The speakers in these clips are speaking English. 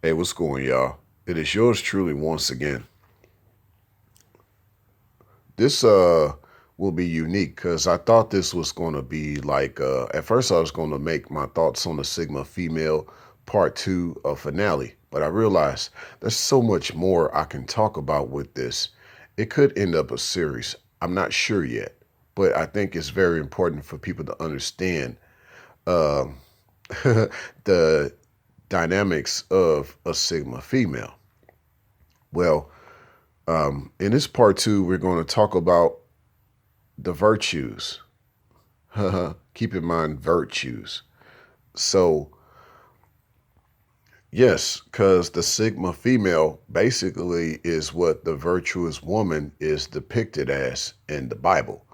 Hey, what's going, y'all? It is yours truly once again. This will be unique because I thought this was going to be like at first I was going to make my thoughts on the Sigma female part 2 of finale, but I realized there's so much more I can talk about with this. It could end up a series. I'm not sure yet, but I think it's very important for people to understand um, the dynamics of a Sigma female. Well, in this part 2, we're going to talk about the virtues. Keep in mind, virtues. So, yes, because the Sigma female basically is what the virtuous woman is depicted as in the Bible.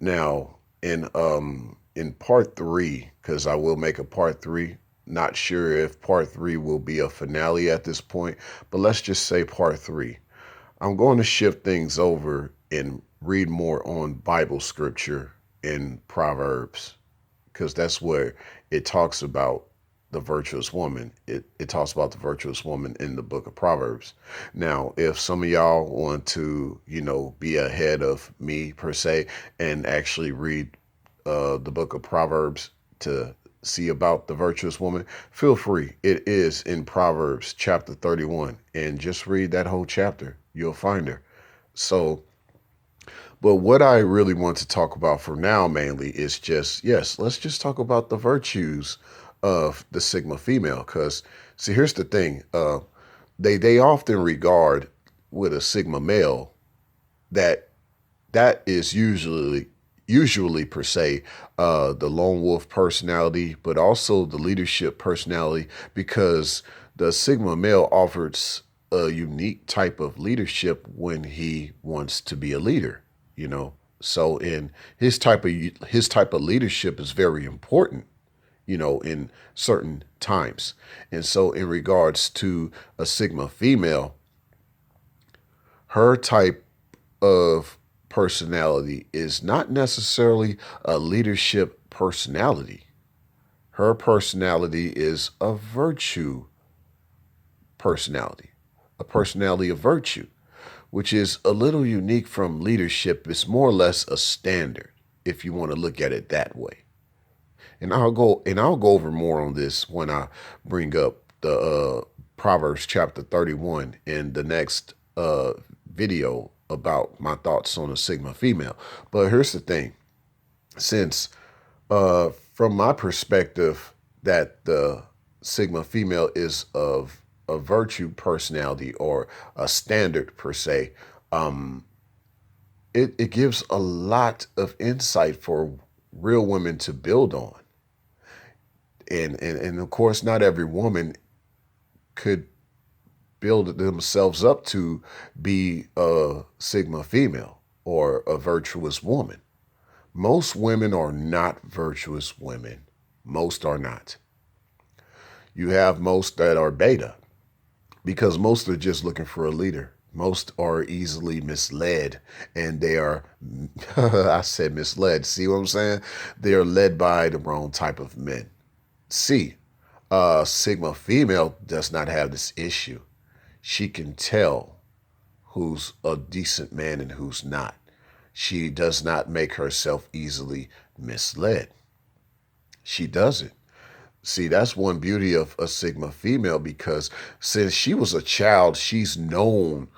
Now, in part 3, because I will make a part 3. Not sure if part 3 will be a finale at this point, but let's just say part 3. I'm going to shift things over and read more on Bible scripture in Proverbs because that's where it talks about the virtuous woman. It talks about the virtuous woman in the book of Proverbs. Now, if some of y'all want to, be ahead of me per se and actually read the book of Proverbs to see about the virtuous woman, feel free. It is in Proverbs chapter 31. And just read that whole chapter. You'll find her. So, but what I really want to talk about for now mainly is just, yes, let's just talk about the virtues of the Sigma female. Because, see, here's the thing. They often regard with a Sigma male that that is usually per se the lone wolf personality, but also the leadership personality because the Sigma male offers a unique type of leadership when he wants to be a leader. You know, so in his type of leadership is very important. In certain times, and so in regards to a Sigma female, her type of personality is not necessarily a leadership personality. Her personality is a virtue personality, a personality of virtue, which is a little unique from leadership. It's more or less a standard if you want to look at it that way. And I'll go over more on this when I bring up the Proverbs chapter 31 in the next video about my thoughts on a Sigma female. But here's the thing: since from my perspective, that the Sigma female is of a virtue personality or a standard per se, um, it gives a lot of insight for real women to build on. And of course, not every woman could build themselves up to be a Sigma female or a virtuous woman. Most women are not virtuous women. Most are not. You have most that are beta because most are just looking for a leader. Most are easily misled and they are, I said misled. See what I'm saying? They are led by the wrong type of men. See, Sigma female does not have this issue. She can tell who's a decent man and who's not. She does not make herself easily misled. She doesn't. See, that's one beauty of a Sigma female because since she was a child, she's known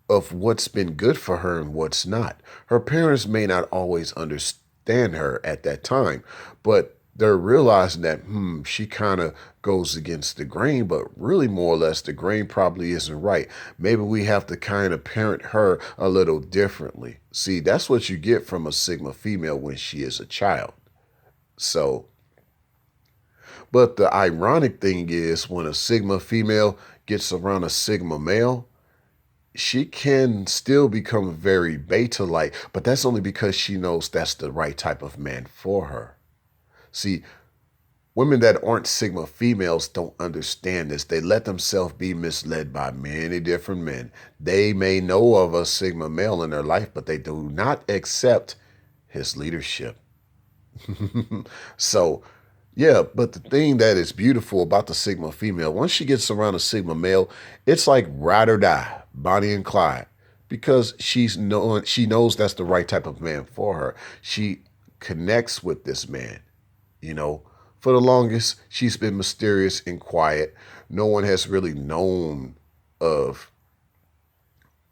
of what's been good for her and what's not. Her parents may not always understand her at that time, but they're realizing that, she kind of goes against the grain, but really more or less the grain probably isn't right. Maybe we have to kind of parent her a little differently. See, that's what you get from a Sigma female when she is a child. So, but the ironic thing is when a Sigma female gets around a Sigma male, she can still become very beta like, but that's only because she knows that's the right type of man for her. See, women that aren't Sigma females don't understand this. They let themselves be misled by many different men. They may know of a Sigma male in their life, but they do not accept his leadership. So Yeah, but the thing that is beautiful about the Sigma female, once she gets around a Sigma male, it's like ride or die, Bonnie and Clyde, because she knows that's the right type of man for her. She connects with this man, you know. For the longest, she's been mysterious and quiet. No one has really known of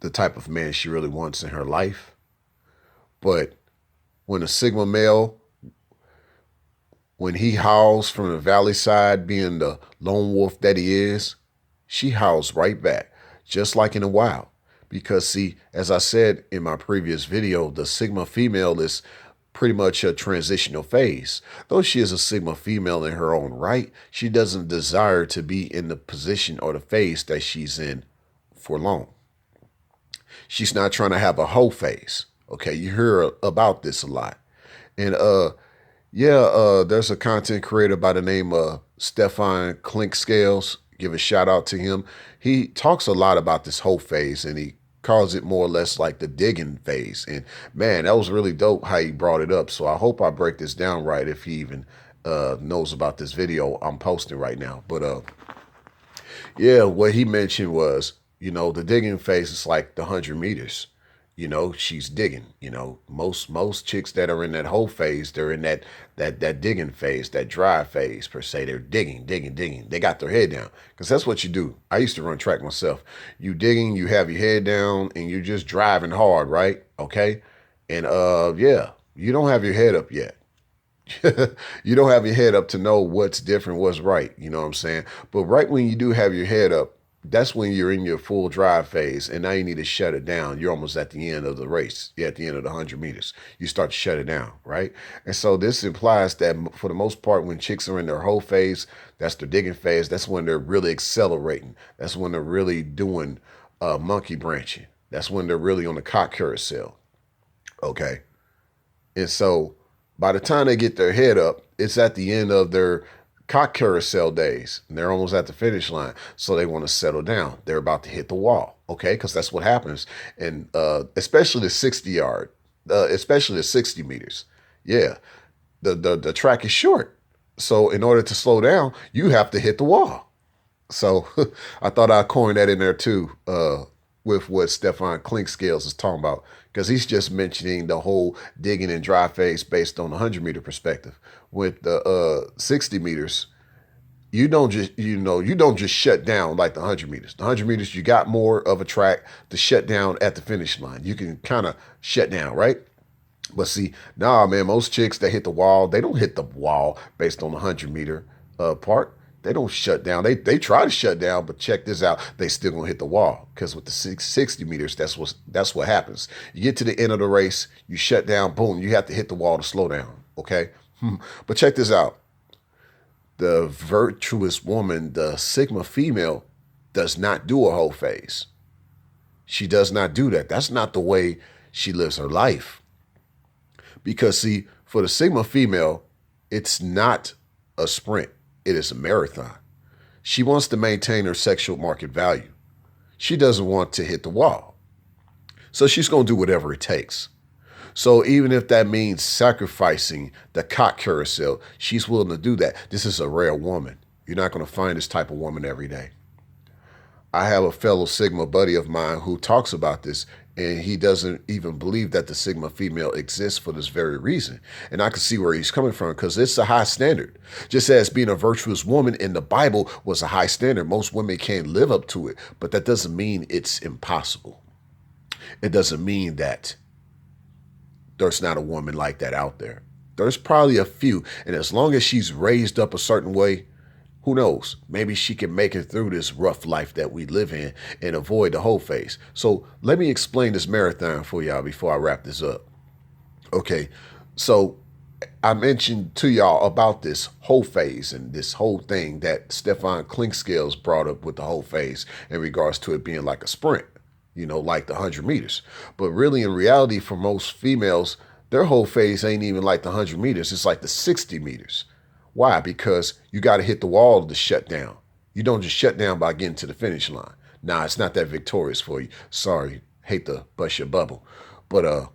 the type of man she really wants in her life. But when a Sigma male, when he howls from the valley side, being the lone wolf that he is, she howls right back, just like in the wild. Because, see, as I said in my previous video, the Sigma female is pretty much a transitional phase. Though she is a Sigma female in her own right, she doesn't desire to be in the position or the phase that she's in for long. She's not trying to have a hoe phase. Okay, you hear about this a lot. And yeah, there's a content creator by the name of Stefan Clinkscales. Give a shout out to him. He talks a lot about this whole phase, and he calls it more or less like the digging phase. And man, that was really dope how he brought it up. So I hope I break this down right if he even knows about this video I'm posting right now. But yeah, what he mentioned was, the digging phase is like the 100 meters. She's digging. Most chicks that are in that whole phase, they're in that digging phase, that drive phase per se. They're digging, digging, digging. They got their head down because that's what you do. I used to run track myself. You digging, you have your head down, and you're just driving hard, right? Okay, and yeah, you don't have your head up yet. You don't have your head up to know what's different, what's right. You know what I'm saying? But right when you do have your head up, that's when you're in your full drive phase, and now you need to shut it down. You're almost at the end of the race. You're at the end of the 100 meters. You start to shut it down, right? And so this implies that for the most part, when chicks are in their whole phase, that's their digging phase. That's when they're really accelerating. That's when they're really doing monkey branching. That's when they're really on the cock carousel. Okay. And so by the time they get their head up, it's at the end of their cock carousel days. And they're almost at the finish line. So they want to settle down. They're about to hit the wall. Okay. Because that's what happens. And especially the 60-yard, especially the 60 meters. Yeah. The track is short. So in order to slow down, you have to hit the wall. So I thought I'd coin that in there too, with what Stefan Clinkscales is talking about, because he's just mentioning the whole digging and dry phase based on the 100-meter perspective. With the 60 meters, you don't just shut down like the 100 meters. The 100 meters, you got more of a track to shut down at the finish line. You can kind of shut down, right? But see, nah, man, most chicks that hit the wall, they don't hit the wall based on the 100-meter part. They don't shut down. They try to shut down, but check this out. They still gonna hit the wall because with the 60 meters, that's what happens. You get to the end of the race, you shut down, boom, you have to hit the wall to slow down. Okay, but check this out. The virtuous woman, the Sigma female, does not do a whole phase. She does not do that. That's not the way she lives her life. Because, see, for the Sigma female, it's not a sprint, it is a marathon. She wants to maintain her sexual market value. She doesn't want to hit the wall. So she's going to do whatever it takes. So even if that means sacrificing the cock carousel, she's willing to do that. This is a rare woman. You're not going to find this type of woman every day. I have a fellow Sigma buddy of mine who talks about this, and he doesn't even believe that the Sigma female exists for this very reason. And I can see where he's coming from because it's a high standard. Just as being a virtuous woman in the Bible was a high standard, most women can't live up to it, but that doesn't mean it's impossible. It doesn't mean that there's not a woman like that out there. There's probably a few, and as long as she's raised up a certain way, who knows? Maybe she can make it through this rough life that we live in and avoid the whole phase. So let me explain this marathon for y'all before I wrap this up. Okay, so I mentioned to y'all about this whole phase and this whole thing that Stefan Clinkscales brought up with the whole phase in regards to it being like a sprint, like the 100 meters. But really, in reality, for most females, their whole phase ain't even like the 100 meters. It's like the 60 meters. Why? Because you got to hit the wall to shut down. You don't just shut down by getting to the finish line. Nah, it's not that victorious for you. Sorry, hate to bust your bubble. But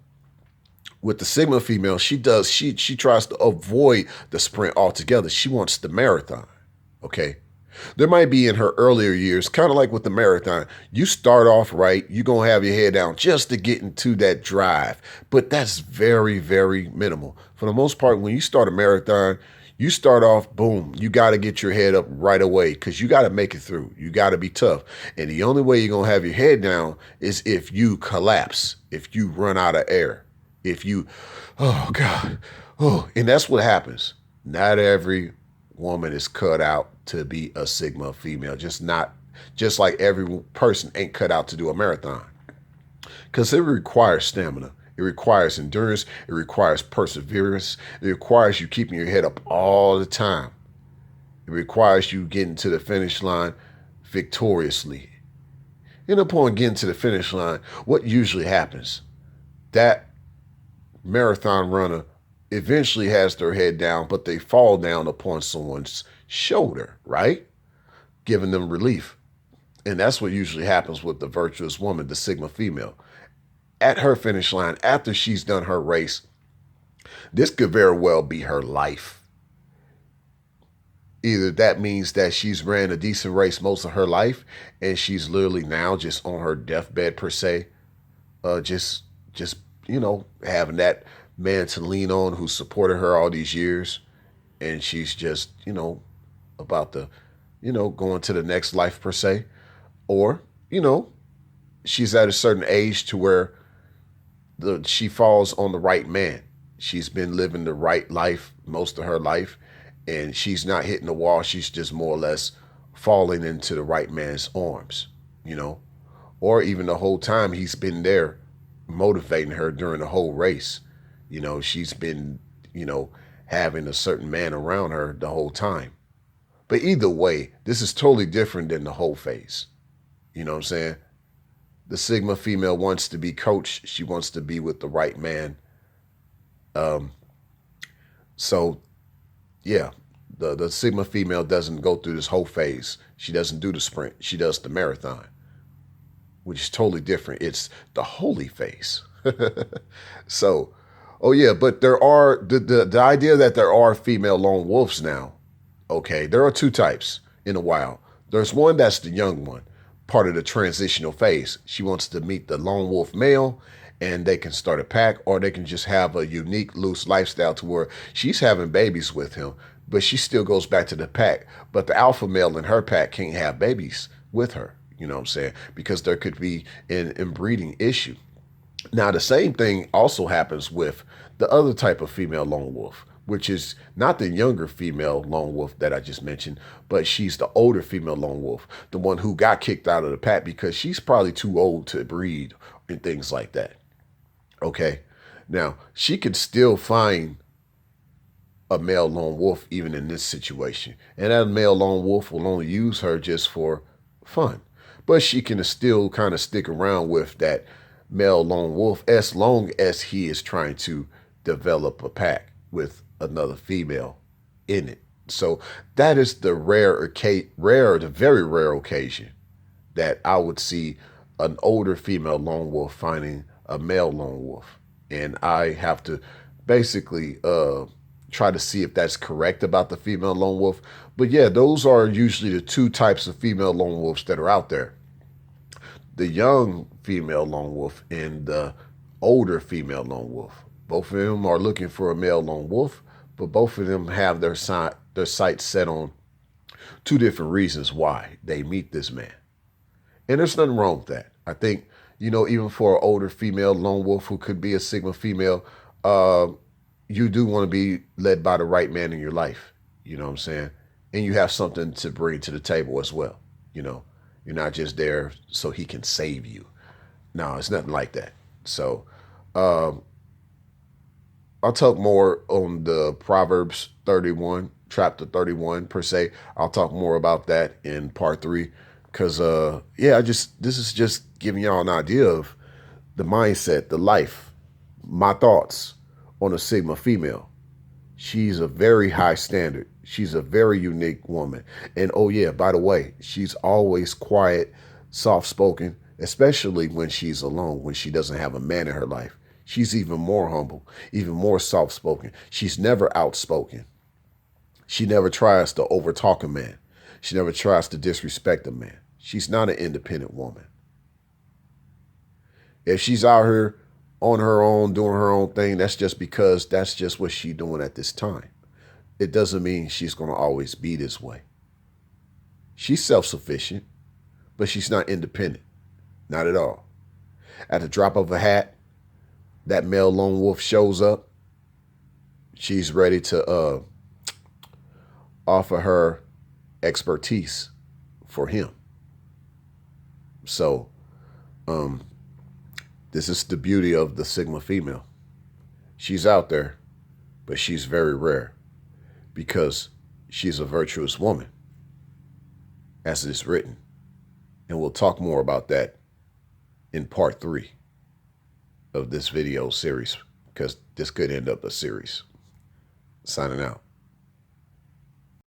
With the Sigma female, she tries to avoid the sprint altogether. She wants the marathon. Okay. There might be in her earlier years, kind of like with the marathon, you start off right, you're going to have your head down just to get into that drive. But that's very, very minimal. For the most part, when you start a marathon, you start off, boom, you got to get your head up right away because you got to make it through. You got to be tough. And the only way you're going to have your head down is if you collapse, if you run out of air, if you, oh God, oh, and that's what happens. Not every woman is cut out to be a Sigma female. Just like every person ain't cut out to do a marathon. Because it requires stamina. It requires endurance. It requires perseverance. It requires you keeping your head up all the time. It requires you getting to the finish line victoriously. And upon getting to the finish line, what usually happens? That marathon runner eventually has their head down, but they fall down upon someone's shoulder, right? Giving them relief. And that's what usually happens with the virtuous woman, the Sigma female. At her finish line, after she's done her race, this could very well be her life. Either that means that she's ran a decent race most of her life and she's literally now just on her deathbed per se, just having that man to lean on who supported her all these years, and she's just about to going to the next life per se. Or she's at a certain age to where she falls on the right man. She's been living the right life most of her life, and she's not hitting the wall. She's just more or less falling into the right man's arms, or even the whole time he's been there motivating her during the whole race. She's been, having a certain man around her the whole time. But either way, this is totally different than the whole phase. You know what I'm saying? The Sigma female wants to be coached. She wants to be with the right man. So, yeah, the Sigma female doesn't go through this whole phase. She doesn't do the sprint. She does the marathon, which is totally different. It's the holy phase. So, oh yeah, but there are the idea that there are female lone wolves now. Okay, there are two types in the wild. There's one that's the young one, part of the transitional phase. She wants to meet the lone wolf male and they can start a pack, or they can just have a unique, loose lifestyle to where she's having babies with him, but she still goes back to the pack. But the alpha male in her pack can't have babies with her, you know what I'm saying? Because there could be an inbreeding issue. Now, the same thing also happens with the other type of female lone wolf, which is not the younger female lone wolf that I just mentioned, but she's the older female lone wolf, the one who got kicked out of the pack because she's probably too old to breed and things like that. Okay. Now, she could still find a male lone wolf even in this situation. And that male lone wolf will only use her just for fun. But she can still kind of stick around with that male lone wolf as long as he is trying to develop a pack with another female in it. So that is the the very rare occasion that I would see an older female lone wolf finding a male lone wolf. And I have to basically try to see if that's correct about the female lone wolf. But yeah, those are usually the two types of female lone wolves that are out there. The young female lone wolf and the older female lone wolf. Both of them are looking for a male lone wolf, but both of them have their sights set on two different reasons why they meet this man. And there's nothing wrong with that. I think, even for an older female lone wolf who could be a Sigma female, you do want to be led by the right man in your life. You know what I'm saying? And you have something to bring to the table as well. You're not just there so he can save you. No, it's nothing like that. So I'll talk more on the Proverbs 31, chapter 31 per se. I'll talk more about that in part 3. Because, this is just giving y'all an idea of the mindset, the life, my thoughts on a Sigma female. She's a very high standard. She's a very unique woman. And oh yeah, by the way, she's always quiet, soft-spoken, especially when she's alone, when she doesn't have a man in her life. She's even more humble, even more soft-spoken. She's never outspoken. She never tries to overtalk a man. She never tries to disrespect a man. She's not an independent woman. If she's out here on her own, doing her own thing, that's just because that's just what she's doing at this time. It doesn't mean she's going to always be this way. She's self-sufficient, but she's not independent. Not at all. At the drop of a hat, that male lone wolf shows up. She's ready to offer her expertise for him. So, this is the beauty of the Sigma female. She's out there, but she's very rare because she's a virtuous woman, as it is written. And we'll talk more about that in part 3 of this video series, because this could end up a series. Signing out.